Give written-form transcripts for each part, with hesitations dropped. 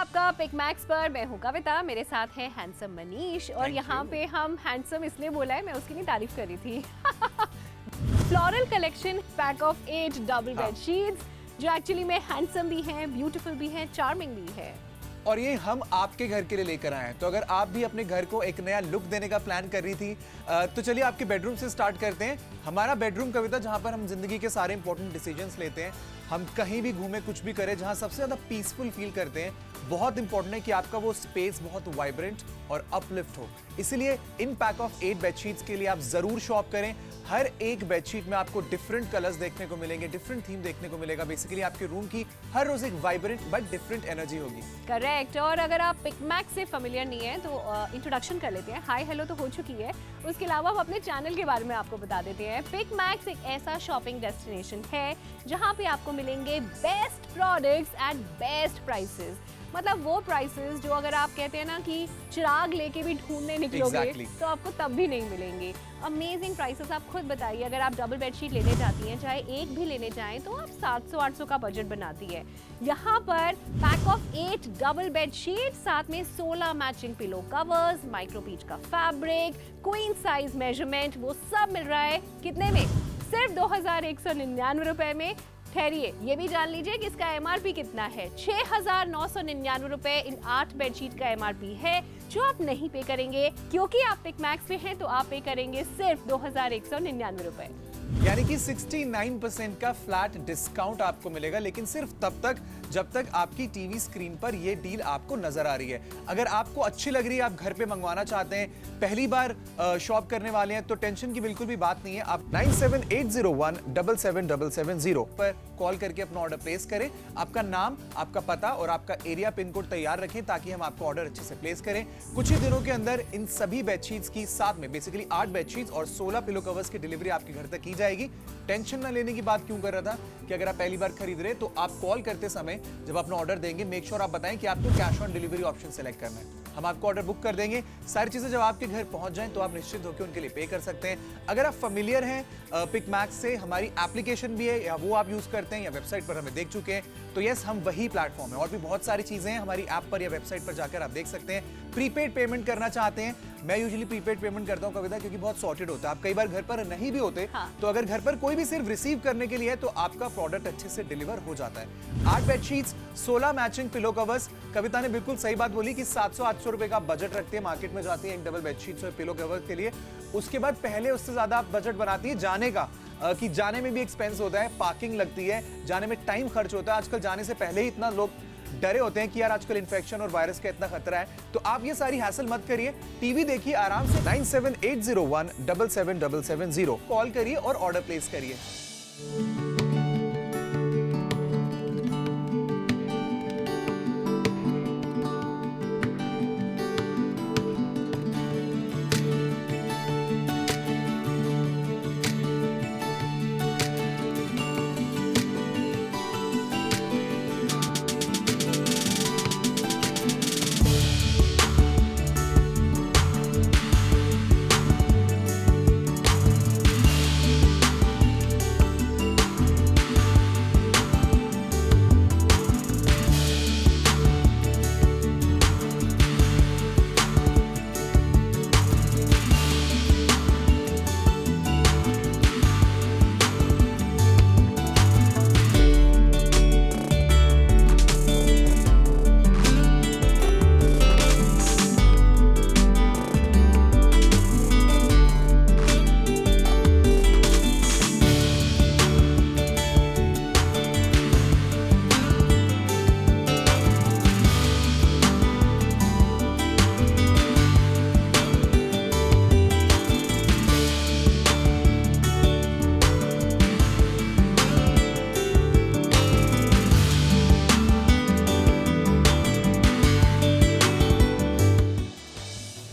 आपका pick max पर। मैं हूँ कविता, मेरे साथ है हैंडसम मनीष। और यहाँ पे हम हैंडसम इसलिए बोला है, मैं उसकी नहीं तारीफ कर रही थी। Floral collection pack of 8 double bed sheets जो एक्चुअली में हैंडसम भी हैं, ब्यूटीफुल भी हैं, चार्मिंग भी है। और ये हम आपके घर के लिए लेकर आए हैं। तो अगर आप भी अपने घर को एक नया लुक देने का प्लान कर रही थी तो चलिए आपके बेडरूम से स्टार्ट करते हैं। हमारा बेडरूम कविता, जहां पर हम जिंदगी के सारे इंपॉर्टेंट डिसीजंस लेते हैं, हम कहीं भी घूमे, कुछ भी करें, जहां सबसे ज्यादा पीसफुल फील करते हैं। बहुत इंपॉर्टेंट है कि आपका वो स्पेस बहुत वाइब्रेंट और अपलिफ्ट हो। इसीलिए इन पैक ऑफ 8 बेडशीट्स के लिए आप जरूर शॉप करें। हर एक बेडशीट में आपको डिफरेंट कलर्स देखने को मिलेंगे, डिफरेंट थीम देखने को मिलेगा। बेसिकली आपके रूम की हर रोज एक वाइब्रेंट बट डिफरेंट एनर्जी होगी। करेक्ट। और अगर आप पिक मैक्स से फेमिलियर नहीं है तो इंट्रोडक्शन कर लेते हैं। हाय हेलो तो हो चुकी है, उसके अलावा हम अपने चैनल के बारे में आपको बता देते हैं। पिक मैक्स एक ऐसा शॉपिंग डेस्टिनेशन है जहां पे आपको मिलेंगे best products at best prices. मतलब वो प्राइसेस जो अगर आप कहते हैं ना कि चिराग लेके भी ढूंढने निकलोगे तो आपको तब भी नहीं मिलेंगे। Amazing prices. आप खुद बताइए, अगर आप डबल बेडशीट लेने जाती हैं, चाहे एक भी लेने जाएं, तो आप 700-800 का बजट बनाती है। यहाँ पर पैक ऑफ 8 डबल बेडशीट, साथ में 16 matching pillow covers, micro peach का फैब्रिक, क्वीन साइज मेजरमेंट, वो सब मिल रहा है कितने में? सिर्फ 2199 रुपए में। ठहरिए, ये भी जान लीजिए कि इसका एमआरपी कितना है। 6999 रुपए इन 8 बेडशीट का एमआरपी है, जो आप नहीं पे करेंगे क्योंकि आप पिक मैक्स पे हैं। तो आप पे करेंगे सिर्फ 2199 रुपए, यानी कि 69% का फ्लैट डिस्काउंट आपको मिलेगा। लेकिन सिर्फ तब तक जब तक आपकी टीवी स्क्रीन पर ये डील आपको नजर आ रही है। अगर आपको अच्छी लग रही है, आप घर पे मंगवाना चाहते हैं, पहली बार शॉप करने वाले हैं, तो टेंशन की बिल्कुल भी बात नहीं है। आप 9780177770 पर कॉल करके अपना ऑर्डर प्लेस करें। आपका नाम, आपका पता और आपका एरिया पिन कोड तैयार रखें ताकि हम आपको ऑर्डर अच्छे से प्लेस करें। कुछ ही दिनों के अंदर इन सभी बेडशीट्स की साथ में बेसिकली 8 बेडशीट्स और 16 पिलो कवर्स की डिलीवरी आपके घर तक की जाएगी। टेंशन ना लेने की बात क्यों कर रहा था कि अगर आप पहली बार खरीद रहे हैं तो आप कॉल करते समय जब अपना ऑर्डर देंगे, मेक श्योर आप बताएं कि आपको cash on delivery option select करना है। हम आपको ऑर्डर बुक कर देंगे। सारी चीजें जब आपके घर पहुंच जाएं तो आप निश्चित होकर उनके लिए पे कर सकते हैं। अगर आप फेमिलियर हैं पिक मैक्स से, हमारी एप्लीकेशन भी है या वो आप यूज करते हैं या वेबसाइट पर हमें देख चुके हैं, तो यस, हम वही प्लेटफॉर्म है। और भी बहुत सारी चीजें हैं हमारी ऐप पर या वेबसाइट पर जाकर आप देख सकते हैं। प्रीपेड पेमेंट करना चाहते हैं, मैं यूजुअली प्रीपेड पेमेंट करता हूं कविता, क्योंकि बहुत सॉर्टेड होता है। आप कई बार घर पर नहीं भी होते, तो अगर घर पर कोई भी सिर्फ रिसीव करने के लिए है तो आपका प्रोडक्ट अच्छे से डिलीवर हो जाता है। 8 बेडशीट्स, 16 मैचिंग पिलो कवर्स। कविता ने बिल्कुल सही बात बोली कि 700-800 रुपए का बजट रखते हैं, मार्केट में जाती है एक डबल बेडशीट्स और पिलो कवर के लिए। उसके बाद पहले उससे ज्यादा आप बजट बनाती है जाने का, कि जाने में भी एक्सपेंस होता है, पार्किंग लगती है, जाने में टाइम खर्च होता है। आजकल जाने से पहले ही इतना लोग डरे होते हैं कि यार आजकल इन्फेक्शन और वायरस का इतना खतरा है। तो आप ये सारी हैसल मत करिए, टीवी देखिए आराम से। 9780177770 कॉल करिए और ऑर्डर प्लेस करिए।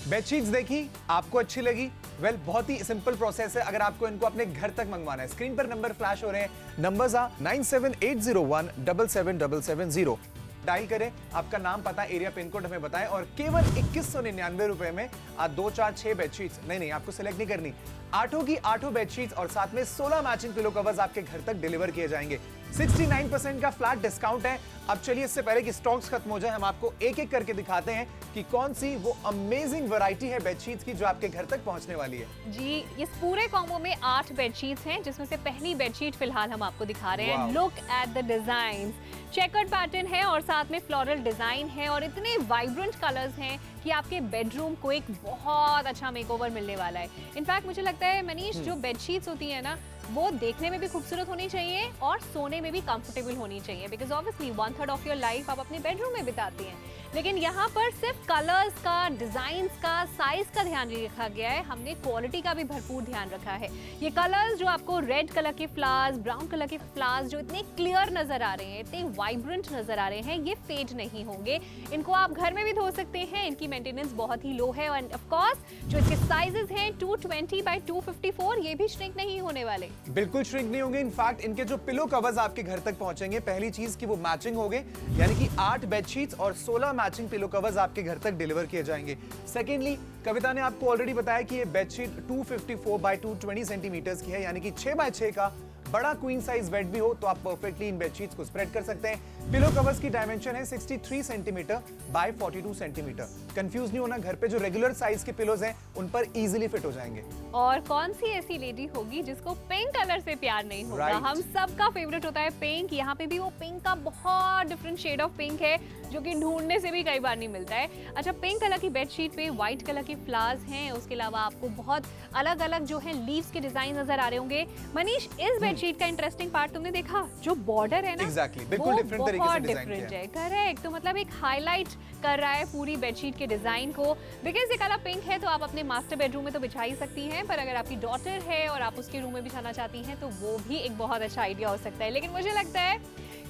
बेडशीट्स देखी, आपको अच्छी लगी? वेल, बहुत ही सिंपल प्रोसेस है। अगर आपको इनको अपने घर तक मंगवाना है, स्क्रीन पर नंबर फ्लैश हो रहे हैं, नंबर्स आ 9780177770। डायल करें, आपका नाम, पता, एरिया, पिन कोड हमें बताएं और केवल 2199 रुपए में आप 2, 4, 6 बेडशीट्स, नहीं आपको सिलेक्ट नहीं करनी, 8 की 8 बेडशीट्स और साथ में 16 मैचिंग पिलो कवर्स आपके घर तक डिलीवर किए जाएंगे। 69% का फ्लैट डिस्काउंट है। अब चलिए इससे पहले कि स्टॉक्स खत्म हो जाए, हम आपको एक एक करके दिखाते हैं कि कौन सी वो अमेजिंग वैरायटी है बेडशीट्स की जो आपके घर तक पहुंचने वाली है। जी, इस पूरे कॉम्बो में 8 बेडशीट्स हैं, जिसमें से पहली बेडशीट फिलहाल हम आपको दिखा रहे हैं। Look at the design, checkered pattern है और साथ में फ्लोरल डिजाइन है और इतने वाइब्रेंट कलर्स हैं कि आपके बेडरूम को एक बहुत अच्छा मेकओवर मिलने वाला है। इनफैक्ट मुझे लगता है मनीष, जो बेडशीट्स होती है ना, वो देखने में भी खूबसूरत होनी चाहिए और सोने में भी कंफर्टेबल होनी चाहिए, because obviously 1/3 of your life आप अपने बेडरूम में बिताती हैं। लेकिन यहाँ पर सिर्फ कलर्स का, डिजाइन्स का, साइज का ध्यान नहीं रखा गया है, हमने क्वालिटी का भी भरपूर ध्यान रखा है। ये कलर्स जो आपको रेड कलर के फ्लावर्स, ब्राउन कलर के फ्लावर्स जो इतने क्लियर नजर आ रहे हैं, इतने वाइब्रेंट नजर आ रहे हैं, ये फेड नहीं होंगे। इनको आप घर में भी धो सकते हैं, इनकी मेंटेनेंस बहुत ही लो है और ऑफ कोर्स जो इसके साइजेस हैं 220 बाय 254, ये भी श्रिंक नहीं होने वाले। बिल्कुल श्रिंक नहीं होंगे। इनफैक्ट इनके जो पिलो कवर्स आपके घर तक पहुंचेंगे, पहली चीज की वो मैचिंग होंगे, यानी कि 8 बेडशीट्स और 16 मैचिंग पिलो कवर्स आपके घर तक डिलीवर किए जाएंगे। सेकेंडली, कविता ने आपको ऑलरेडी बताया कि ये बेडशीट 254 बाय 220 सेंटीमीटर्स की है, यानी कि 6 बाय 6 का बड़ा क्वीन साइज बेड भी हो तो आप परफेक्टली इन बेडशीट्स को स्प्रेड कर सकते हैं। पिलो कवर्स की डायमेंशन है 63 सेंटीमीटर बाय 42 सेंटीमीटर। कंफ्यूज नहीं होना, घर पे जो रेगुलर साइज के पिलोज हैं उन पर इजीली फिट हो जाएंगे। और कौन सी ऐसी लेडी होगी जिसको पिंक कलर से प्यार नहीं होगा? हम सबका फेवरेट होता है पिंक। यहाँ पे भी वो पिंक का बहुत डिफरेंट शेड ऑफ पिंक है जो कि ढूंढने से भी कई बार नहीं मिलता है। अच्छा, पिंक कलर की बेडशीट पे व्हाइट कलर के फ्लावर्स हैं, उसके अलावा आपको बहुत अलग अलग जो है लीव्स के डिजाइन नजर आ रहे होंगे। मनीष, इस बेडशीट का इंटरेस्टिंग पार्ट तुमने देखा, जो बॉर्डर है ना, एग्जैक्टली बिल्कुल डिफरेंट तरीके से डिजाइन किया है। करेक्ट, तो मतलब एक हाईलाइट कर रहा है पूरी बेडशीट के डिजाइन को। बिकॉज ये कलर पिंक है तो आप अपने मास्टर बेडरूम में तो बिछा ही सकती हैं, पर अगर आपकी डॉटर है और आप उसके रूम में बिछाना चाहती हैं तो वो भी एक बहुत अच्छा आइडिया हो सकता है। लेकिन मुझे लगता है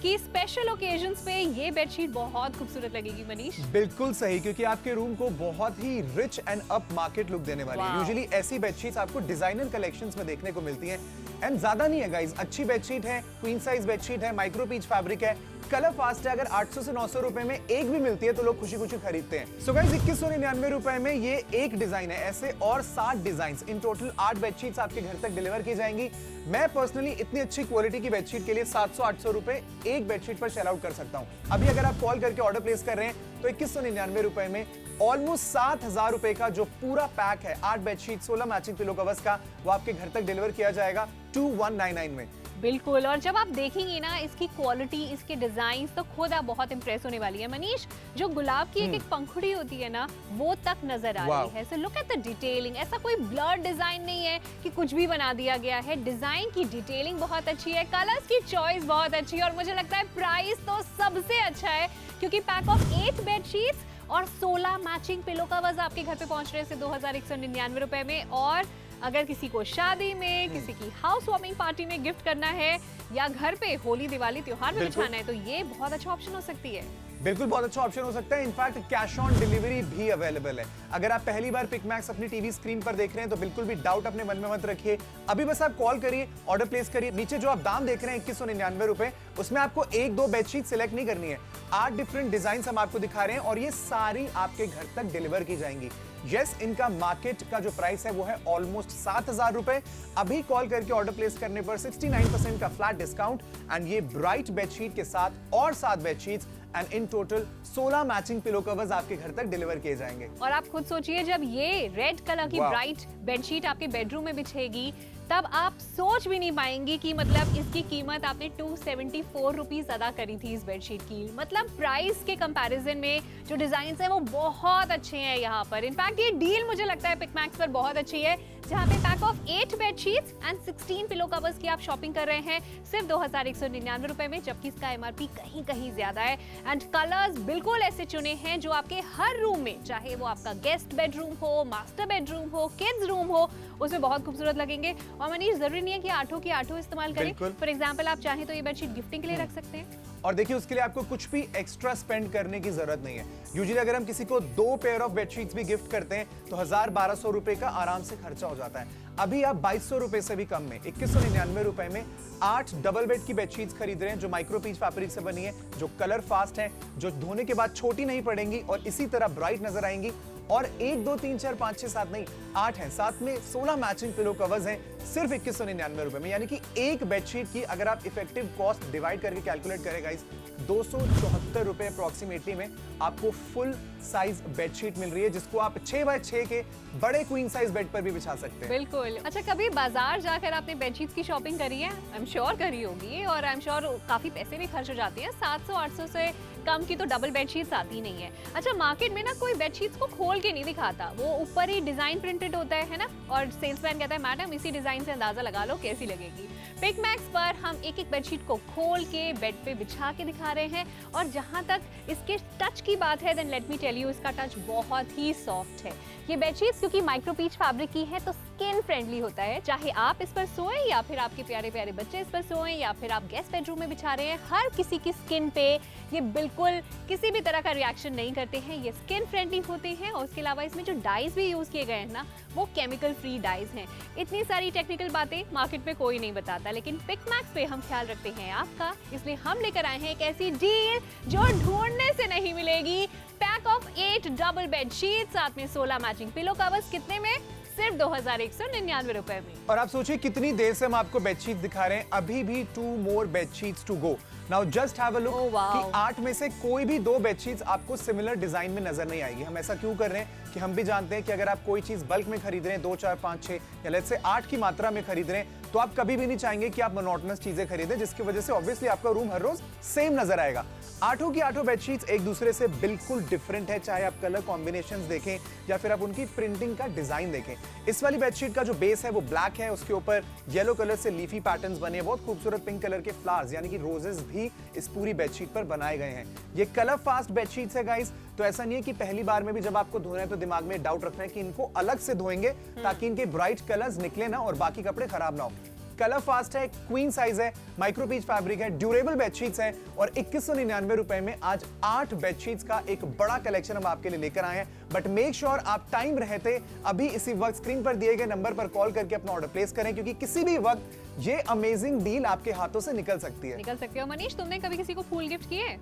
कि स्पेशल ओकेजन्स पे ये बेडशीट बहुत खूबसूरत लगेगी मनीष। बिल्कुल सही, क्योंकि आपके रूम को बहुत ही rich and upmarket look देने वाली है। यूजुअली ऐसी बेडशीट्स आपको डिजाइनर कलेक्शंस में देखने को मिलती हैं एंड ज्यादा नहीं है गाइस, अच्छी बेडशीट है, क्वीन साइज बेडशीट है, माइक्रो पीच फैब्रिक है, कलर फास्ट है। अगर 800 से 900 रुपए में एक भी मिलती है तो लोग खुशी खुशी खरीदते हैं। सो गाइस, 2199 रुपए में ये एक डिजाइन है, ऐसे और 7 डिजाइन, इन टोटल 8 बेडशीट्स आपके घर तक डिलीवर की जाएंगी। मैं पर्सनली इतनी अच्छी क्वालिटी की बेडशीट के लिए 700-800 रुपए एक बेडशीट पर शेल आउट कर सकता हूं। अभी अगर आप कॉल करके ऑर्डर प्लेस कर रहे हैं तो 2199 रुपए में ऑलमोस्ट 7000 रुपए का जो पूरा पैक है 8 बेडशीट 16 मैचिंग पिलो कवर्स का, वो आपके घर तक डिलीवर किया जाएगा 2199 में। बिल्कुल, और जब आप देखेंगे ना इसकी क्वालिटी, इसके डिजाइन, तो खुद आप बहुत इंप्रेस होने वाली है। मनीष, जो गुलाब की एक पंखुड़ी होती है ना, वो तक नजर आ रही है। So look at the detailing. ऐसा कोई ब्लर डिजाइन नहीं है कि कुछ भी बना दिया गया है। डिजाइन की डिटेलिंग बहुत अच्छी है, कलर्स की चॉइस बहुत अच्छी है और मुझे लगता है प्राइस तो सबसे अच्छा है, क्योंकि पैक ऑफ 8 बेडशीट्स और 16 मैचिंग पिलो कवर्स आपके घर पे पहुंच रहे हैं 2199 रुपए में। और अगर किसी को शादी में, किसी की हाउस वार्मिंग पार्टी में गिफ्ट करना है या घर पे होली दिवाली त्योहार में बिछाना है तो ये बहुत अच्छा ऑप्शन हो सकती है। बिल्कुल बहुत अच्छा ऑप्शन हो सकता है। इनफैक्ट कैश ऑन डिलीवरी भी अवेलेबल है। अगर आप पहली बार पिकमैक्स अपनी टीवी स्क्रीन पर देख रहे हैं तो बिल्कुल भी डाउट अपने मन में मत रखिए। अभी बस आप कॉल करिए, ऑर्डर प्लेस करिए। नीचे जो आप दाम देख रहे हैं 2199 रुपए, उसमें आपको 1-2 बेडशीट सिलेक्ट नहीं करनी है। 8 डिफरेंट डिजाइन हम आपको दिखा रहे हैं और ये सारी आपके घर तक डिलीवर की जाएंगी। यस, इनका मार्केट का जो प्राइस है वो है ऑलमोस्ट 7000 रुपए। अभी कॉल करके ऑर्डर प्लेस करने पर 69% का फ्लैट डिस्काउंट एंड ये ब्राइट बेडशीट के साथ और 7 bedsheets and in total 16 matching pillow covers आपके घर तक डिलीवर किए जाएंगे। और आप खुद सोचिए, जब ये रेड कलर की ब्राइट बेडशीट आपके बेडरूम में बिछेगी तब आप सोच भी नहीं पाएंगी कि मतलब इसकी कीमत आपने 274 रुपीज अदा करी थी इस बेडशीट की। मतलब प्राइस के कंपैरिजन में जो डिजाइन है वो बहुत अच्छे हैं यहाँ पर। इनफैक्ट ये डील मुझे लगता है पिकमैक्स पर बहुत अच्छी है, जहाँ पे pack of 8 bedsheets and 16 pillow covers की आप शॉपिंग कर रहे हैं सिर्फ 2199 रुपए में, जबकि इसका एमआरपी कहीं कहीं ज्यादा है। एंड कलर्स बिल्कुल ऐसे चुने हैं जो आपके हर रूम में, चाहे वो आपका गेस्ट बेडरूम हो, मास्टर बेडरूम हो, किड्स रूम हो, उसमें बहुत खूबसूरत लगेंगे। और मनीष, जरूरी नहीं है कि 8 की 8 इस्तेमाल करें। फॉर एग्जाम्पल, आप चाहें तो ये बेडशीट गिफ्टिंग के लिए रख सकते हैं। और देखिए, उसके लिए आपको कुछ भी एक्स्ट्रा स्पेंड करने की जरूरत नहीं है। यूजुअली अगर हम किसी को 2 पेयर ऑफ बेडशीट्स भी गिफ्ट करते हैं तो 1000-1200 रुपए का आराम से खर्चा हो जाता है। अभी आप 2200 रुपए से भी कम में 2199 रुपए में 8 डबल बेड की बेडशीट्स खरीद रहे हैं जो माइक्रो पीच फैब्रिक से बनी है, जो कलर फास्ट है, जो धोने के बाद छोटी नहीं पड़ेंगी और इसी तरह ब्राइट नजर आएंगी। और 1 2 3 4 5 6 7 नहीं 8 हैं, साथ में 16 मैचिंग पिलो कवर्स हैं सिर्फ 2199 रुपए में। यानी कि एक बेडशीट की अगर आप इफेक्टिव कॉस्ट डिवाइड करके कैलकुलेट करें गाइस, 274 रुपए अप्रोक्सीमेटली में आपको फुल साइज बेडशीट मिल रही है, जिसको आप 6x6 के बड़े क्वीन साइज बेड पर भी बिछा सकते हैं। बिल्कुल। अच्छा, कभी बाजार जाकर आपने बेडशीट्स की शॉपिंग करी है? आई एम श्योर करी होगी, और आई एम श्योर काफी पैसे भी खर्च हो जाते हैं। 700-800 से कम की तो डबल बेडशीट्स आती नहीं है। अच्छा, मार्केट में ना कोई बेडशीट्स को खोल के नहीं दिखाता, वो ऊपर ही डिजाइन प्रिंटेड होता है ना, और सेल्समैन कहता है मैडम इसी डिजाइन से अंदाजा लगा लो कैसी लगेगी। पिक मैक्स पर हम एक एक बेडशीट को खोल के बेड पे बिछा के दिखा रहे हैं, और जहां तक इसके टच की बात है, then let me tell you, इसका टच बहुत ही सॉफ्ट है। ये बेडशीट्स क्योंकि माइक्रोपीच फैब्रिक की है तो स्किन फ्रेंडली होता है। चाहे आप इस पर सोएं या फिर आपके प्यारे प्यारे बच्चे इस पर सोएं या फिर आप गेस्ट बेडरूम में बिछा रहे हैं, हर किसी की स्किन पे ये बिल्कुल किसी भी तरह का रिएक्शन नहीं करते हैं। ये स्किन फ्रेंडली होते हैं, और उसके अलावा इसमें जो डाइज भी यूज किए गए हैं ना, वो केमिकल फ्री डाइज हैं। इतनी सारी टेक्निकल बातें मार्केट में कोई नहीं बताता, लेकिन पिक मैक्स पे हम ख्याल रखते हैं आपका, इसलिए हम लेकर आए हैं एक ऐसी डील जो ढूंढने से नहीं मिलेगी। पैक ऑफ 8 डबल बेडशीट, साथ में 16 मैचिंग पिलो कवर्स, कितने में? सिर्फ 2199 रुपए में। और आप सोचिए कितनी देर से हम आपको बेडशीट दिखा रहे हैं, अभी भी 2 more bedsheets to go. Now just have a look कि 8 में से कोई भी 2 बेडशीट्स आपको सिमिलर डिजाइन में नजर नहीं आएगी। हम ऐसा क्यों कर रहे हैं कि हम भी जानते हैं कि अगर आप कोई चीज बल्क में खरीद रहे हैं, 2 4 5 6 या लेट्स से 8 की मात्रा में खरीद रहे हैं, तो आप कभी भी नहीं चाहेंगे कि आप मोनोटोनस चीजें खरीदें, जिसकी वजह से ऑब्वियसली आपका रूम हर रोज सेम नजर आएगा। 8 की 8 बेडशीट्स एक दूसरे से बिल्कुल डिफरेंट है, चाहे आप कलर कॉम्बिनेशंस देखें या फिर आप उनकी प्रिंटिंग का डिजाइन देखें। इस वाली बेडशीट का जो बेस है वो ब्लैक है, उसके ऊपर येलो कलर से लीफी पैटर्न्स बने हैं, बहुत खूबसूरत पिंक कलर के फ्लावर्स यानी कि रोजेस भी इस पूरी बेडशीट पर बनाए गए हैं। ये कलर फास्ट बेडशीट्स है गाइस, तो ऐसा नहीं है कि पहली बार में भी जब आपको धोना है तो दिमाग में डाउट रखना है कि इनको अलग से धोएंगे ताकि इनके ब्राइट कलर्स निकले ना और बाकी कपड़े खराब ना हो। कलर फास्ट है, क्वीन साइज है, माइक्रोपीच फैब्रिक है, ड्यूरेबल बेडशीट्स हैं, और 2199 रुपए में आज 8 बेडशीट्स का एक बड़ा कलेक्शन हम आपके लिए लेकर आए हैं। बट मेक श्योर आप टाइम रहते अभी इसी वक्त स्क्रीन पर दिए गए नंबर पर कॉल करके अपना ऑर्डर प्लेस करें, क्योंकि किसी भी वक्त ये अमेजिंग डील आपके हाथों से निकल सकती है। निकल सकते हो। मनीष, तुमने कभी किसी को फूल गिफ्ट किए?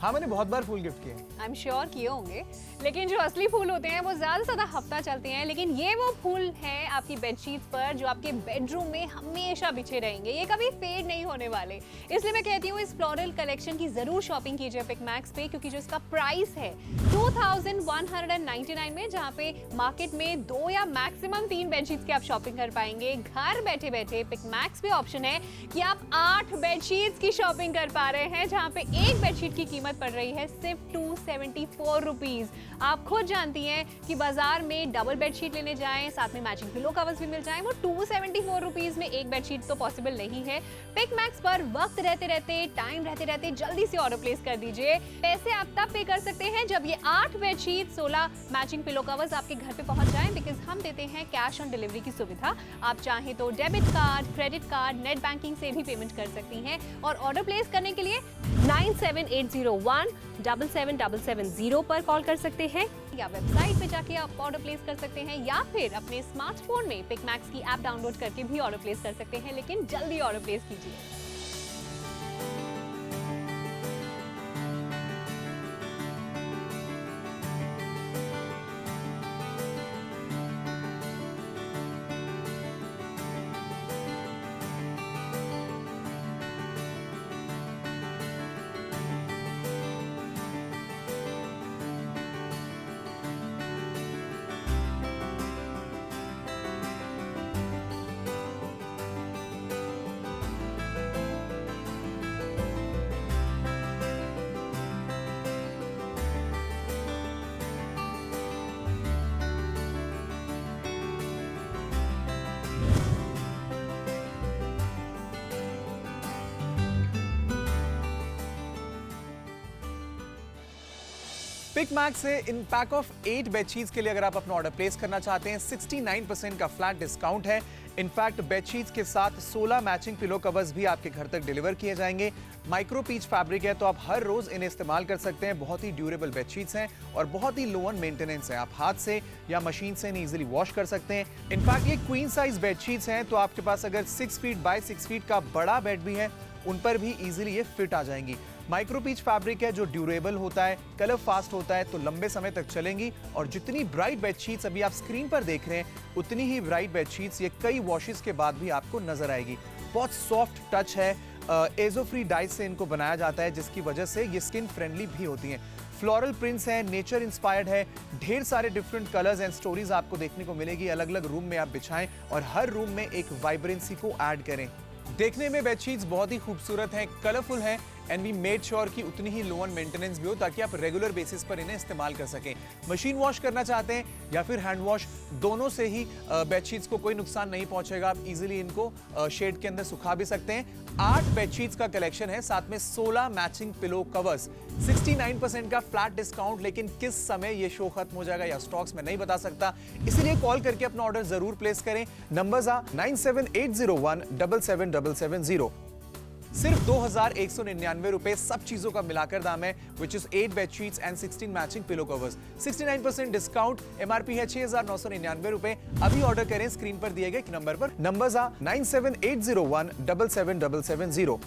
हाँ, मैंने बहुत बार फूल गिफ्ट किए। आई एम श्योर किए होंगे, लेकिन जो असली फूल होते हैं वो ज्यादा से ज्यादा हफ्ता चलते हैं, लेकिन ये वो फूल हैं आपकी बेडशीट्स पर जो आपके बेडरूम में हमेशा बिछे रहेंगे, ये कभी फेड नहीं होने वाले। इसलिए मैं कहती हूँ इस फ्लोरल कलेक्शन की जरूर शॉपिंग कीजिए पिक मैक्स पे, क्योंकि जो इसका प्राइस है 2199 में, जहाँ पे मार्केट में 2 या मैक्सिमम 3 बेडशीट्स की आप शॉपिंग कर पाएंगे, घर बैठे बैठे पिक मैक्स पे ऑप्शन है कि आप 8 बेडशीट्स की शॉपिंग कर पा रहे हैं, जहाँ पे एक बेडशीट की कीमत पड़ रही है सिर्फ 274 रुपीज। आप खुद जानती हैं कि बाजार में डबल बेडशीट लेने जाएं, साथ में मैचिंग पिलो कवर्स भी मिल जाएं, वो 274 रुपीज में एक बेडशीट तो पॉसिबल नहीं है। पिक मैक्स पर वक्त रहते रहते, टाइम रहते रहते जल्दी से ऑर्डर प्लेस कर दीजिए। पैसे आप तब पे कर सकते हैं जब ये 8 बेडशीट, 16 मैचिंग पिलो कवर्स आपके घर पे पहुंच जाएं, बिकॉज हम देते हैं कैश ऑन डिलीवरी की सुविधा। आप चाहें तो debit card, credit card, net banking से भी पेमेंट कर सकती हैं, और ऑर्डर प्लेस करने के लिए 9780177770 पर कॉल कर सकते हैं, या वेबसाइट पे जाके आप ऑर्डर प्लेस कर सकते हैं, या फिर अपने स्मार्टफोन में पिक मैक्स की ऐप डाउनलोड करके भी ऑर्डर प्लेस कर सकते हैं, लेकिन जल्दी ऑर्डर प्लेस कीजिए। पिक मैक्स से इन पैक ऑफ 8 बेडशीट्स के लिए अगर आप अपना ऑर्डर प्लेस करना चाहते हैं, 69% का फ्लैट डिस्काउंट है। इनफैक्ट बेडशीट्स के साथ 16 मैचिंग पिलो कवर्स भी आपके घर तक डिलीवर किए जाएंगे। माइक्रो पीच फैब्रिक है, तो आप हर रोज इन्हें इस्तेमाल कर सकते हैं। बहुत ही ड्यूरेबल बेडशीट्स हैं और बहुत ही लो ऑन मेंटेनेंस है। आप हाथ से या मशीन से इन्हें इजीली वॉश कर सकते हैं। इनफैक्ट ये क्वीन साइज बेडशीट्स हैं, तो आपके पास अगर 6 फीट बाय 6 फीट का बड़ा बेड भी है, उन पर भी इजीली ये फिट आ जाएंगी। माइक्रोपीच फैब्रिक है जो ड्यूरेबल होता है, कलर फास्ट होता है, तो लंबे समय तक चलेंगी। और जितनी ब्राइट बेडशीट्स अभी आप स्क्रीन पर देख रहे हैं, उतनी ही ब्राइट बेडशीट्स ये कई वॉशेस के बाद भी आपको नजर आएगी। बहुत सॉफ्ट टच है, एजो फ्री डाइस से इनको बनाया जाता है, जिसकी वजह से ये स्किन फ्रेंडली भी होती हैं। फ्लोरल प्रिंट्स है, नेचर इंस्पायर्ड है, ढेर सारे डिफरेंट कलर्स एंड स्टोरीज आपको देखने को मिलेगी। अलग अलग रूम में आप बिछाएं और हर रूम में एक वाइब्रेंसी को ऐड करें। देखने में बेडशीट्स बहुत ही खूबसूरत हैं, कलरफुल हैं एंड वी मेड श्योर कि उतनी ही लो ऑन मेंटेनेंस भी हो ताकि आप रेगुलर बेसिस पर इन्हें इस्तेमाल कर सकें। मशीन वॉश करना चाहते हैं या फिर हैंड वॉश, दोनों से ही बेडशीट्स को कोई नुकसान नहीं पहुंचेगा। आप इजीली इनको शेड के अंदर सुखा भी सकते हैं। 8 बेडशीट्स का कलेक्शन है, साथ में 16 मैचिंग पिलो कवर्स, 69% का फ्लैट डिस्काउंट। लेकिन किस समय ये शो खत्म हो जाएगा या स्टॉक्स में नहीं बता सकता, इसीलिए कॉल करके अपना ऑर्डर जरूर प्लेस करें। नंबर्स आ 9780177770। सिर्फ 2199 रुपए सब चीजों का मिलाकर दाम है, which is 8 bedsheets and 16 matching pillow covers. 69% discount, MRP है 6999 रुपए। अभी ऑर्डर करें स्क्रीन पर दिए गए नंबर पर। नंबर्स आ 9780177770।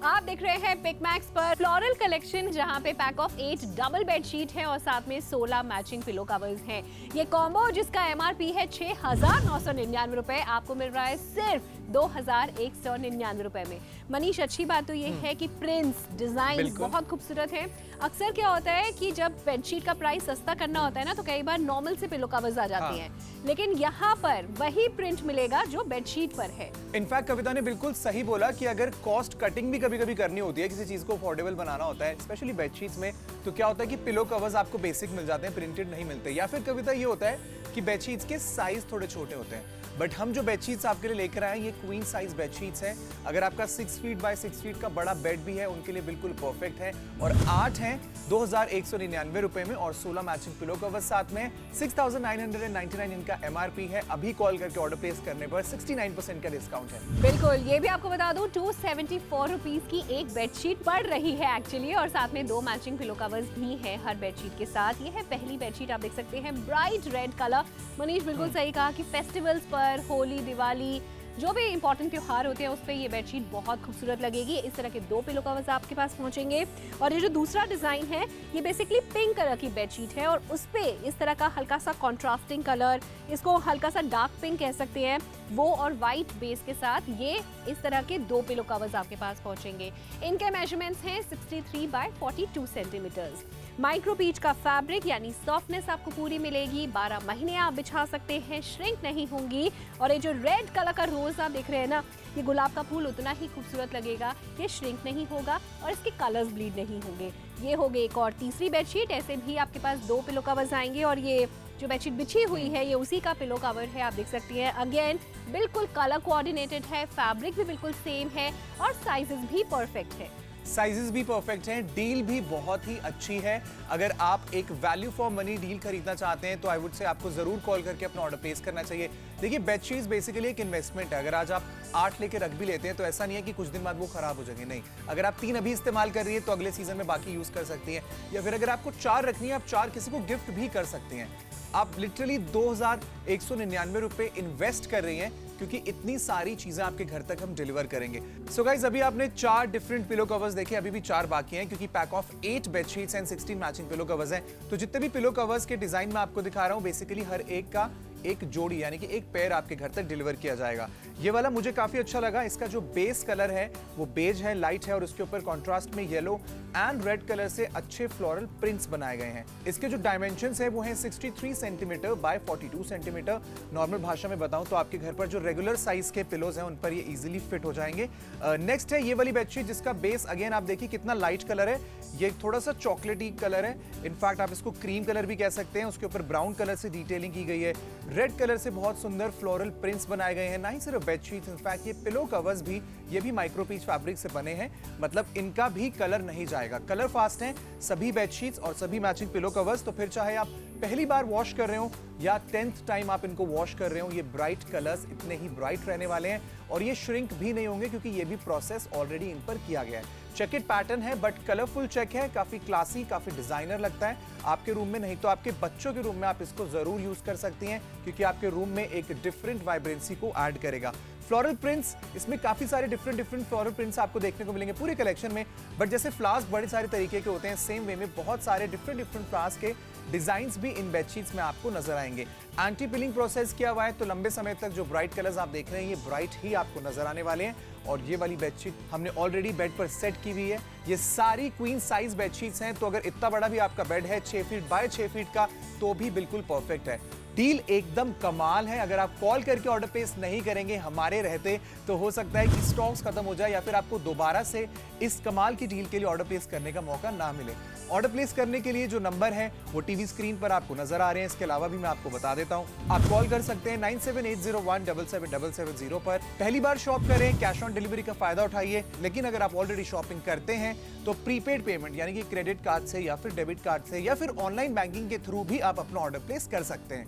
आप देख रहे हैं पिक मैक्स पर फ्लोरल कलेक्शन, जहां पे पैक ऑफ 8 डबल बेडशीट है और साथ में 16 मैचिंग पिलो कवर्स हैं। ये कॉम्बो जिसका एमआरपी है 6999 रुपए, आपको मिल रहा है सिर्फ 2199 रुपए में। मनीष, अच्छी बात तो ये है कि प्रिंट्स डिजाइन बहुत खूबसूरत है। अक्सर क्या होता है कि जब बेडशीट का प्राइस सस्ता करना होता है ना, तो कई बार नॉर्मल से पिलो कवर्स आ जाती हैं, लेकिन यहाँ पर वही प्रिंट मिलेगा जो बेडशीट पर है। इनफैक्ट कविता ने बिल्कुल सही बोला कि अगर कॉस्ट कटिंग भी कभी-कभी करनी होती है, किसी चीज को अफोर्डेबल बनाना होता है, स्पेशली बेडशीट्स में, तो क्या होता है कि पिलो कवर्स आपको बेसिक मिल जाते हैं, प्रिंटेड नहीं मिलते। या फिर कविता ये होता है कि बेडशीट्स के साइज थोड़े छोटे होते हैं, बट हम जो बेडशीट्स आपके लिए लेकर आए हैं ये क्वीन साइज बेडशीट्स हैं। अगर आपका 6 फीट बाय 6 फीट का बड़ा बेड भी है, उनके लिए बिल्कुल परफेक्ट है। और 8 हैं 2199 रुपए में और 16 मैचिंग पिलो कवर्स साथ में। 6999 इनका एमआरपी है। अभी कॉल करके ऑर्डर प्लेस करने पर 69% का डिस्काउंट है। बिल्कुल, ये भी आपको बता दूं 274 रुपीज की एक बेडशीट पड़ रही है एक्चुअली, और साथ में 2 मैचिंग पिलो कवर्स भी हैं हर बेडशीट के साथ। ये है पहली बेडशीट, आप देख सकते हैं ब्राइट रेड कलर। मनीष बिल्कुल सही कहा कि फेस्टिवल्स पर, होली, दिवाली, जो भी इंपॉर्टेंट त्योहार होते हैं उस पे ये बेडशीट बहुत खूबसूरत लगेगी। इस तरह के 2 पिलो कवर्स आपके पास पहुंचेंगे। और ये जो दूसरा डिजाइन है, ये बेसिकली पिंक कलर की बेडशीट है और उस पे इस तरह का हल्का सा कॉन्ट्रास्टिंग कलर, इसको हल्का सा डार्क पिंक कह सकते हैं, वो और व्हाइट बेस के साथ ये इस तरह के 2 पिलो कवर्स आपके पास पहुंचेंगे। इनके मेजरमेंट्स हैं 63 बाय 42 सेंटीमीटर्स। माइक्रोपीच का फैब्रिक यानी सॉफ्टनेस आपको पूरी मिलेगी। 12 महीने आप बिछा सकते हैं, श्रिंक नहीं होंगी। और ये जो रेड कलर का रोज आप देख रहे हैं ना, ये गुलाब का फूल उतना ही खूबसूरत लगेगा, ये श्रिंक नहीं होगा और इसके कलर्स ब्लीड नहीं होंगे। ये हो गई एक और तीसरी बेडशीट। ऐसे भी आपके पास 2 पिलो कवर्स आएंगे और ये जो बेडशीट बिछी हुई है ये उसी का पिलो कवर है, आप देख सकती हैं। अगेन बिल्कुल कलर कोऑर्डिनेटेड है, फैब्रिक भी बिल्कुल सेम है और साइजेस भी परफेक्ट है। साइजेस भी परफेक्ट हैं, डील भी बहुत ही अच्छी है। अगर आप एक वैल्यू फॉर मनी डील खरीदना चाहते हैं तो आई वुड से आपको जरूर कॉल करके अपना ऑर्डर प्लेस करना चाहिए। देखिए, बेडशीट्स बेसिकली एक इन्वेस्टमेंट है। अगर आज आप 8 लेके रख भी लेते हैं तो ऐसा नहीं है कि कुछ दिन बाद वो खराब हो जाएंगे, नहीं। अगर आप 3 अभी इस्तेमाल कर रही है तो अगले सीजन में बाकी यूज कर सकती हैं, या फिर अगर आपको 4 रखनी है, आप 4 किसी को गिफ्ट भी कर सकते हैं। आप लिटरली 2199 रुपए इन्वेस्ट कर रही हैं, क्योंकि इतनी सारी चीजें आपके घर तक हम डिलीवर करेंगे। सो गाइस, अभी आपने 4 डिफरेंट पिलो कवर्स देखे, अभी भी 4 बाकी हैं, क्योंकि pack of 8 bedsheets and 16 matching pillow covers हैं। तो जितने भी पिलो कवर्स के डिजाइन मैं आपको दिखा रहा हूं, बेसिकली हर एक का एक जोड़ी यानी कि एक पेयर आपके घर तक डिलीवर किया जाएगा। ये वाला मुझे काफी अच्छा लगा। इसका जो बेस कलर है वो बेज है, लाइट है, और उसके ऊपर कॉन्ट्रास्ट में येलो एंड रेड कलर से अच्छे फ्लोरल प्रिंट्स बनाए गए हैं। इसके जो डायमेंशंस है वो हैं 63 सेंटीमीटर बाय 42 सेंटीमीटर। नॉर्मल भाषा में बताऊं तो आपके घर पर जो रेगुलर साइज के पिलोज हैं उन पर ये इजीली फिट हो जाएंगे। नेक्स्ट है ये वाली बेडशीट, जिसका बेस अगेन आप देखिए कितना लाइट कलर है। ये थोड़ा सा चॉकलेटी कलर है, इनफैक्ट आप इसको क्रीम कलर भी कह सकते हैं। उसके ऊपर ब्राउन कलर से डिटेलिंग की गई है, रेड कलर से बहुत सुंदर फ्लोरल प्रिंट्स बनाए गए हैं। ना ही सिर्फ बेडशीट्स, इनफैक्ट ये पिलो कवर्स भी, ये भी माइक्रोपीच फैब्रिक से बने हैं, मतलब इनका भी कलर नहीं जाएगा। कलर फास्ट हैं सभी बेडशीट्स और सभी मैचिंग पिलो कवर्स। तो फिर चाहे आप पहली बार वॉश कर रहे हो या 10th टाइम आप इनको वॉश कर रहे हो, ये ब्राइट कलर्स इतने ही ब्राइट रहने वाले हैं और ये श्रिंक भी नहीं होंगे, क्योंकि ये भी प्रोसेस ऑलरेडी इन पर किया गया है। चेकेड पैटर्न है बट कलरफुल चेक है, काफी क्लासी, काफी डिजाइनर लगता है। आपके रूम में नहीं तो आपके बच्चों के रूम में आप इसको जरूर यूज कर सकती हैं, क्योंकि आपके रूम में एक डिफरेंट वाइब्रेंसी को ऐड करेगा। फ्लोरल प्रिंट्स, इसमें काफी सारे डिफरेंट फ्लोरल प्रिंट्स आपको देखने को मिलेंगे पूरे कलेक्शन में। बट जैसे फ्लावर्स बड़े सारे तरीके के होते हैं, सेम वे में बहुत सारे डिफरेंट फ्लावर्स के डिजाइन्स भी इन बेडशीट्स में आपको नजर आएंगे। एंटी पिलिंग प्रोसेस किया हुआ है, तो लंबे समय तक जो ब्राइट कलर्स आप देख रहे हैं, ये ब्राइट ही आपको नजर आने वाले हैं। और ये वाली बेडशीट हमने ऑलरेडी बेड पर सेट की हुई है। ये सारी क्वीन साइज बेडशीट्स हैं, तो अगर इतना बड़ा भी आपका बेड है 6 फीट बाय 6 फीट का, तो भी बिल्कुल परफेक्ट है। डील एकदम कमाल है। अगर आप कॉल करके ऑर्डर प्लेस नहीं करेंगे हमारे रहते, तो हो सकता है कि स्टॉक्स खत्म हो जाए या फिर आपको दोबारा से इस कमाल की डील के लिए ऑर्डर प्लेस करने का मौका ना मिले। ऑर्डर प्लेस करने के लिए जो नंबर है वो टीवी स्क्रीन पर आपको नजर आ रहे हैं। इसके अलावा भी मैं आपको बता देता हूं, आप कॉल कर सकते हैं 9780177770 पर। पहली बार शॉप करें, कैश ऑन डिलीवरी का फायदा उठाइए। लेकिन अगर आप ऑलरेडी शॉपिंग करते हैं तो प्रीपेड पेमेंट यानी कि क्रेडिट कार्ड से या फिर डेबिट कार्ड से या फिर ऑनलाइन बैंकिंग के थ्रू भी आप अपना ऑर्डर प्लेस कर सकते हैं।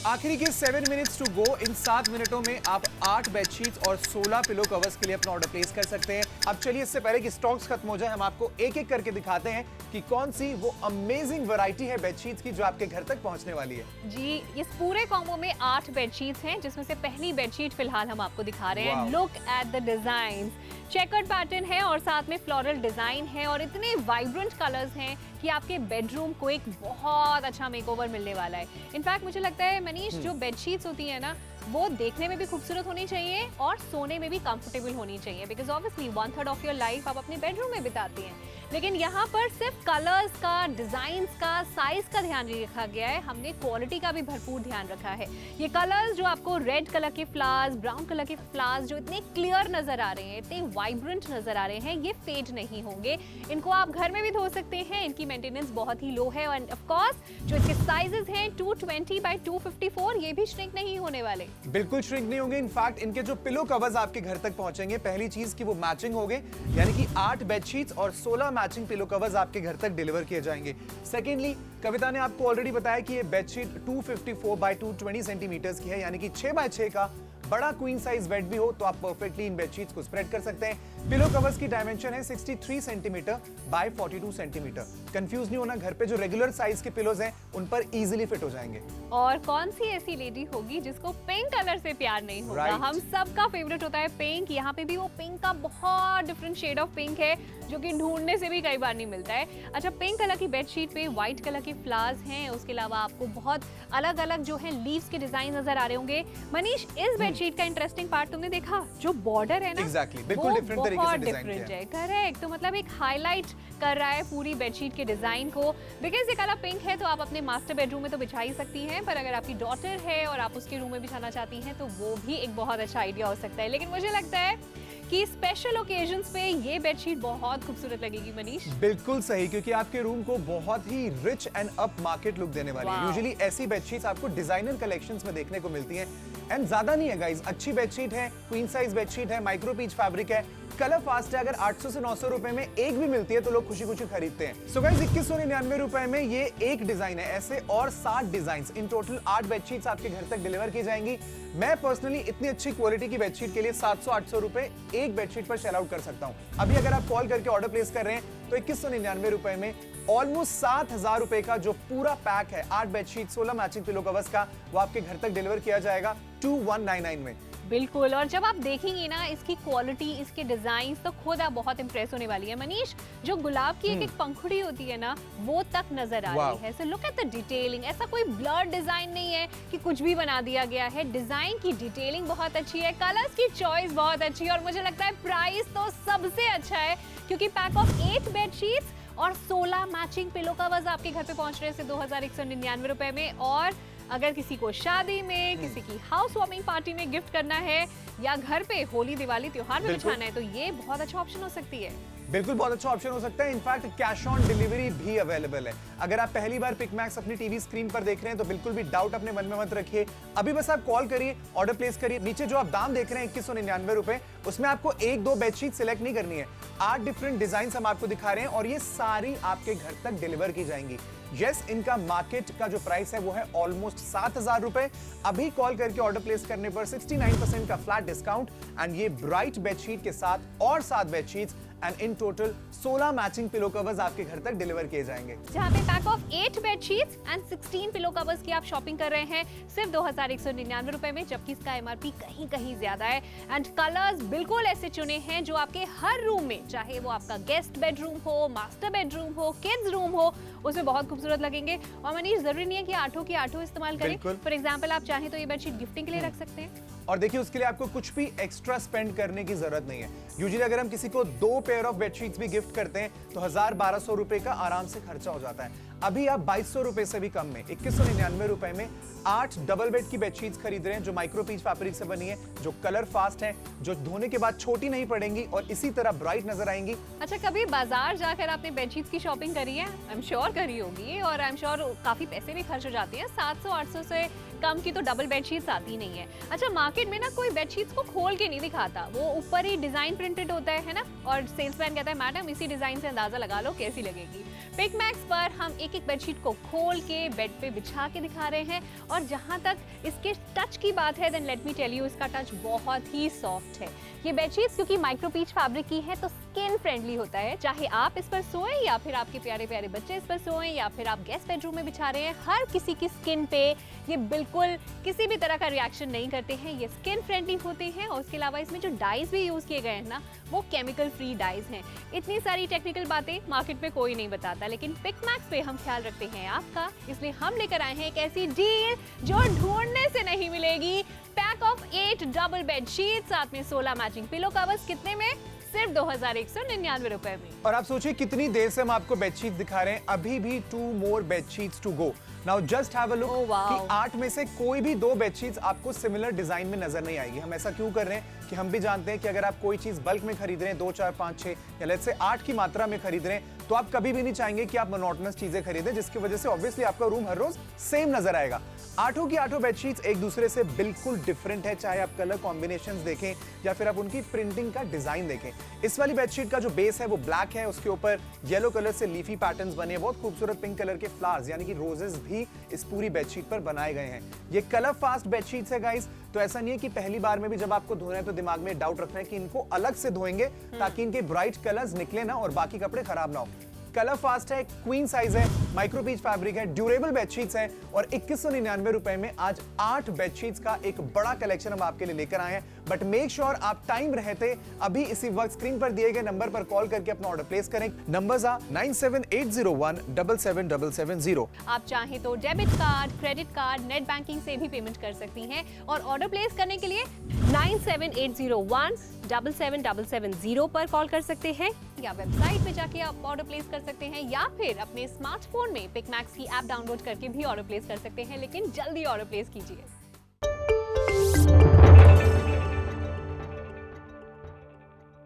आखिरी के 7 मिनट्स टू गो। इन 7 मिनटों में आप 8 बेडशीट्स और 16 पिलो कवर्स के लिए अपना ऑर्डर प्लेस कर सकते हैं। अब चलिए, इससे पहले कि स्टॉक्स खत्म हो जाए, हम आपको एक एक करके दिखाते हैं कि कौन सी वो अमेजिंग वैरायटी है बेडशीट्स की जो आपके घर तक पहुंचने वाली है। जी, इस पूरे कॉम्बो में 8 बेडशीट्स हैं, जिसमें से पहली बेडशीट फिलहाल हम आपको दिखा रहे हैं। Look at the design, checkered pattern है और साथ में फ्लोरल डिजाइन है और इतने वाइब्रेंट कलर्स हैं कि आपके बेडरूम को एक बहुत अच्छा मेकओवर मिलने वाला है। इनफैक्ट मुझे लगता है मनीष, जो बेडशीट्स होती है ना, वो देखने में भी खूबसूरत होनी चाहिए और सोने में भी कंफर्टेबल होनी चाहिए, because obviously 1/3 of your life आप अपने बेडरूम में बिताती हैं। लेकिन यहाँ पर सिर्फ कलर्स का, डिजाइन्स का, साइज का ध्यान नहीं रखा गया है, हमने क्वालिटी का भी भरपूर ध्यान रखा है। ये कलर्स जो आपको रेड कलर के फ्लावर्स, ब्राउन कलर के फ्लावर्स जो इतने क्लियर नजर आ रहे हैं, इतने वाइब्रेंट नजर आ रहे हैं, ये फेड नहीं होंगे। इनको आप घर में भी धो सकते हैं, इनकी मेंटेनेंस बहुत ही लो है। एंड ऑफ कोर्स जो इसके साइजेस हैं 220 बाय 254, ये भी श्रिंक नहीं होने वाले। बिल्कुल श्रिंक नहीं होंगे। इनफैक्ट इनके जो पिलो कवर्स आपके घर तक पहुंचेंगे, पहली चीज कि वो मैचिंग होंगे, यानी कि 8 बेडशीट्स और 16 मैचिंग पिलो कवर्स आपके घर तक डिलीवर किए जाएंगे। सेकेंडली, कविता ने आपको ऑलरेडी बताया कि ये बेडशीट 254 बाय 220 सेंटीमीटर्स की है, यानी कि 6 बाय 6 का बड़ा क्वीन साइज बेड भी हो तो आप परफेक्टली इन बेडशीट्स को स्प्रेड कर सकते हैं। पिलो कवर्स की डायमेंशन है 63 सेंटीमीटर बाय 42 सेंटीमीटर। कंफ्यूज नहीं होना, घर पे जो रेगुलर साइज के पिलोज हैं उन पर इजीली फिट हो जाएंगे। और कौन सी ऐसी लेडी होगी जिसको पिंक कलर से प्यार नहीं होगा? हम सबका फेवरेट होता है पिंक। यहाँ पे भी वो पिंक का बहुत डिफरेंट शेड ऑफ पिंक है, जो कि ढूंढने से भी कई बार नहीं मिलता है। अच्छा, पिंक कलर की बेडशीट पे व्हाइट कलर के फ्लावर्स हैं, उसके अलावा आपको बहुत अलग अलग जो है लीव्स के डिजाइन नजर आ रहे होंगे। मनीष, इस बेडशीट का इंटरेस्टिंग पार्ट तुमने देखा, जो बॉर्डर है ना, एग्जैक्टली बिल्कुल डिफरेंट तरीके से डिजाइन किया है। करेक्ट, तो मतलब एक हाईलाइट कर रहा है पूरी बेडशीट के डिजाइन को। बिकॉज ये कलर पिंक है तो आप अपने मास्टर बेडरूम में तो बिछा ही सकती हैं, पर अगर आपकी डॉटर है और आप उसके रूम में बिछाना चाहती हैं तो वो भी एक बहुत अच्छा आइडिया हो सकता है। लेकिन मुझे लगता है कि स्पेशल ओकेजन्स पे ये बेडशीट बहुत खूबसूरत लगेगी मनीष। बिल्कुल सही, क्योंकि आपके रूम को बहुत ही rich and upmarket look देने वाली है। यूजुअली ऐसी बेडशीट्स आपको डिजाइनर कलेक्शंस में देखने को मिलती हैं। एंड ज्यादा नहीं है गाइज, अच्छी बेडशीट है, क्वीन साइज बेडशीट है, माइक्रो पीच फैब्रिक है, कलर फास्ट है। अगर 800 से 900 रुपए में एक भी मिलती है तो लोग खुशी खुशी खरीदते हैं। सो गाइस 2199 रुपए में ये एक डिजाइन है, ऐसे और 7 डिजाइन, इन टोटल 8 बेडशीट्स आपके घर तक डिलीवर की जाएंगी। मैं पर्सनली इतनी अच्छी क्वालिटी की बेडशीट के लिए 700-800 रुपए एक बेडशीट पर शेल आउट कर सकता हूं। अभी अगर आप कॉल करके ऑर्डर प्लेस कर रहे हैं तो 2199 रुपए में ऑलमोस्ट 7000 रुपए का जो पूरा पैक है 8 बेडशीट 16 मैचिंग पिलो कवर्स का, वो आपके घर तक डिलीवर किया जाएगा 2199 में। बिल्कुल, और जब आप देखेंगे ना इसकी क्वालिटी, इसके डिजाइन, तो खुद आप बहुत इंप्रेस होने वाली है। मनीष, जो गुलाब की एक एक पंखुड़ी होती है ना, वो तक नजर आ रही है। So look at the detailing. ऐसा कोई ब्लर डिजाइन नहीं है कि कुछ भी बना दिया गया है। डिजाइन की डिटेलिंग बहुत अच्छी है, कलर्स की चॉइस बहुत अच्छी है, और मुझे लगता है प्राइस तो सबसे अच्छा है, क्योंकि पैक ऑफ 8 बेडशीट्स और 16 मैचिंग पिलो कवर्स आपके घर पे पहुंच रहे हैं 2199 रुपए में। और अगर किसी को शादी में, किसी की हाउस वार्मिंग पार्टी में गिफ्ट करना है, या घर पे होली दिवाली त्योहार में बिछाना है, तो ये बहुत अच्छा ऑप्शन हो सकती है। बिल्कुल बहुत अच्छा ऑप्शन हो सकता है। इनफैक्ट कैश ऑन डिलीवरी भी अवेलेबल है। अगर आप पहली बार पिकमैक्स अपनी टीवी स्क्रीन पर देख रहे हैं तो बिल्कुल भी डाउट अपने मन में मत रखिए। अभी बस आप कॉल करिए, ऑर्डर प्लेस करिए। नीचे जो आप दाम देख रहे हैं 2199 रुपए, उसमें आपको 1-2 बेडशीट सिलेक्ट नहीं करनी है। 8 डिफरेंट डिजाइन हम आपको दिखा रहे हैं और ये सारी आपके घर तक डिलीवर की जाएंगी। यस, इनका मार्केट का जो प्राइस है वो है ऑलमोस्ट 7000 रुपए। अभी कॉल करके ऑर्डर प्लेस करने पर 69% का फ्लैट डिस्काउंट एंड ये ब्राइट बेडशीट के साथ और 7 bedsheets and in total 16 matching pillow covers आपके घर तक डिलीवर किए जाएंगे। जहां पे pack of 8 bedsheets and 16 pillow covers की आप शॉपिंग कर रहे हैं सिर्फ 2199 रुपए में, जबकि इसका एमआरपी कहीं कहीं ज्यादा है। एंड कलर्स बिल्कुल ऐसे चुने हैं जो आपके हर रूम में, चाहे वो आपका गेस्ट बेडरूम हो, मास्टर बेडरूम हो, किड्स रूम हो, उसमें बहुत खूबसूरत लगेंगे। और मनीष, जरूरी नहीं है कि 8 की 8 इस्तेमाल करें। फॉर एग्जाम्पल आप चाहें तो ये बेडशीट गिफ्टिंग के लिए रख सकते हैं। और देखिए, उसके लिए आपको कुछ भी एक्स्ट्रा स्पेंड करने की जरूरत नहीं है। यूजुअली अगर हम किसी को 2 पेयर ऑफ बेडशीट्स भी गिफ्ट करते हैं तो 1000-1200 रुपए का आराम से खर्चा हो जाता है। अभी आप 2200 रुपए से भी कम में 2199 रुपए में 8 डबल बेड की बेडशीट्स खरीद रहे हैं, जो माइक्रो पीच फैब्रिक से बनी है, जो कलर फास्ट है, जो धोने के बाद छोटी नहीं पड़ेंगी और इसी तरह ब्राइट नजर आएंगी। अच्छा, कभी बाजार जाकर आपने बेडशीट्स की शॉपिंग करी है? आई एम श्योर करी होगी, और आई एम श्योर काफी पैसे भी खर्च हो जाते हैं। 700-800 से कम की तो डबल बेडशीट्स आती नहीं है। अच्छा, मार्केट में ना कोई बेडशीट्स को खोल के नहीं दिखाता, वो ऊपर ही डिजाइन प्रिंटेड होता है ना, और सेल्समैन कहता है मैडम इसी डिजाइन से अंदाजा लगा लो कैसी लगेगी। पिकमैक्स पर हम एक एक बेडशीट को खोल के बेड पे बिछा के दिखा रहे हैं, और जहां तक इसके टच की बात है, then let me tell you, इसका टच बहुत ही सॉफ्ट है। ये बेडशीट्स क्योंकि माइक्रो पीच फैब्रिक की है तो स्किन फ्रेंडली होता है। चाहे आप इस पर सोएं या फिर आपके प्यारे प्यारे बच्चे इस पर सोएं या फिर आप गेस्ट बेडरूम में बिछा रहे हैं, हर किसी की स्किन पे ये बिल्कुल किसी भी तरह का रिएक्शन नहीं करते हैं। ये स्किन फ्रेंडली होते हैं, और उसके अलावा इसमें जो डाइज भी यूज किए गए हैं ना, वो केमिकल फ्री डाइज हैं। इतनी सारी टेक्निकल बातें मार्केट में कोई नहीं बताता, लेकिन पिकमैक्स पे हम ख्याल रखते हैं आपका, इसलिए हम लेकर आए हैं एक ऐसी डील जो ढूंढने से नहीं मिलेगी। Pack of 8 double bed sheet, साथ में 16 मैचिंग पिलो कवर्स, कितने में? सिर्फ 2199 रुपए में। और आप सोचिए कितनी देर से हम आपको बेडशीट दिखा रहे हैं, अभी भी 2 more bedsheets to go. Now just have a look कि 8 में से कोई भी 2 बेडशीट्स आपको सिमिलर डिजाइन में नजर नहीं आएगी। हम ऐसा क्यों कर रहे हैं कि हम भी जानते हैं कि अगर आप कोई चीज बल्क में खरीद रहे हैं, 2, 4, 5, 6 या लेट्स से 8 की मात्रा में खरीद रहे हैं, तो आप कभी भी नहीं चाहेंगे कि आप मोनोटोनस चीजें खरीदें, जिसकी वजह से ऑब्वियसली आपका रूम हर रोज सेम नजर आएगा। 8 की 8 बेडशीट्स एक दूसरे से बिल्कुल डिफरेंट है, चाहे आप कलर कॉम्बिनेशंस देखें या फिर आप उनकी प्रिंटिंग का डिजाइन देखें। इस वाली बेडशीट का जो बेस है वो ब्लैक है, उसके ऊपर येलो कलर से लीफी पैटर्न्स बने हैं, बहुत खूबसूरत पिंक कलर के फ्लावर्स यानी कि रोजेस भी इस पूरी बेडशीट पर बनाए गए हैं। ये कलर फास्ट बेडशीट्स है गाइस, तो ऐसा नहीं है कि पहली बार में भी जब आपको धोना है तो दिमाग में डाउट रखना है कि इनको अलग से धोएंगे ताकि इनके ब्राइट कलर्स निकले ना और बाकी कपड़े खराब ना हो। कलर फास्ट है, क्वीन साइज है, माइक्रो पीच फैब्रिक है, ड्यूरेबल बेडशीट्स हैं, और 2199 रुपए में आज 8 बेडशीट्स का एक बड़ा कलेक्शन हम आपके लिए लेकर आए हैं। बट मेक श्योर आप टाइम रहते अभी इसी वक्त स्क्रीन पर दिए गए नंबर पर कॉल करके अपना ऑर्डर प्लेस करें। नंबर्स आ 9780177770। आप चाहें तो debit card, credit card, net banking से भी पेमेंट कर सकती हैं, और ऑर्डर प्लेस करने के लिए 9780177770 पर कॉल कर सकते हैं, या वेबसाइट पे जाके आप ऑर्डर प्लेस कर सकते हैं, या फिर अपने स्मार्टफोन में पिकमैक्स की ऐप डाउनलोड करके भी ऑर्डर प्लेस कर सकते हैं। लेकिन जल्दी ऑर्डर प्लेस कीजिए।